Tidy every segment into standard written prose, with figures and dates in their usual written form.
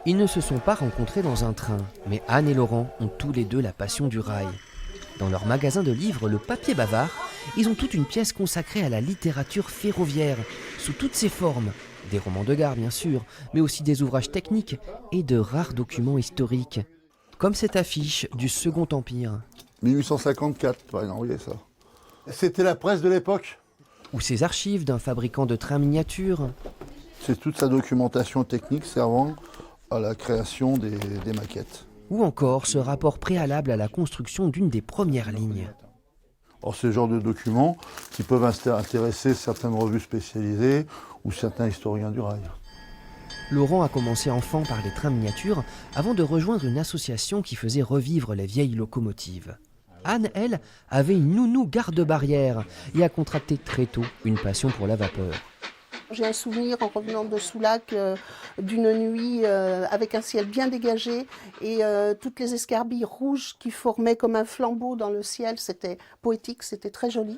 Ils ne se sont pas rencontrés dans un train, mais Anne et Laurent ont tous les deux la passion du rail. Dans leur magasin de livres, le Papier Bavard, ils ont toute une pièce consacrée à la littérature ferroviaire, sous toutes ses formes. Des romans de gare, bien sûr, mais aussi des ouvrages techniques et de rares documents historiques. Comme cette affiche du Second Empire. 1854, par exemple, vous voyez ça. C'était la presse de l'époque. Ou ces archives d'un fabricant de trains miniatures. C'est toute sa documentation technique servant à la création des maquettes. Ou encore ce rapport préalable à la construction d'une des premières lignes. Or, c'est le genre de documents qui peuvent intéresser certaines revues spécialisées ou certains historiens du rail. Laurent a commencé enfant par les trains miniatures avant de rejoindre une association qui faisait revivre les vieilles locomotives. Anne, elle, avait une nounou garde-barrière et a contracté très tôt une passion pour la vapeur. J'ai un souvenir en revenant de Soulac d'une nuit avec un ciel bien dégagé et toutes les escarbilles rouges qui formaient comme un flambeau dans le ciel. C'était poétique, c'était très joli.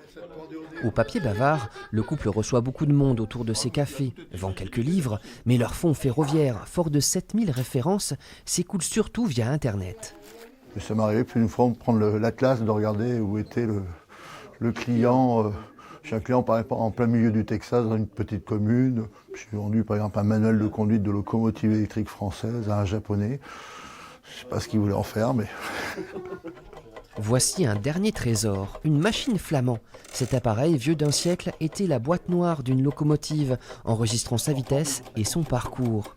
Au Papier Bavard, le couple reçoit beaucoup de monde autour de ses cafés, vend quelques livres, mais leur fonds ferroviaire, fort de 7000 références, s'écoule surtout via Internet. Et ça m'est arrivé plus d'une fois de prendre l'atlas, de regarder où était le client. Chez un client, par exemple, en plein milieu du Texas, dans une petite commune. J'ai vendu, par exemple, un manuel de conduite de locomotive électrique française à un Japonais. Je ne sais pas ce qu'il voulait en faire, mais... Voici un dernier trésor, une machine flamand. Cet appareil, vieux d'un siècle, était la boîte noire d'une locomotive, enregistrant sa vitesse et son parcours.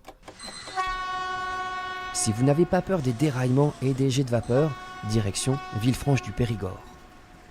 Si vous n'avez pas peur des déraillements et des jets de vapeur, direction Villefranche du Périgord.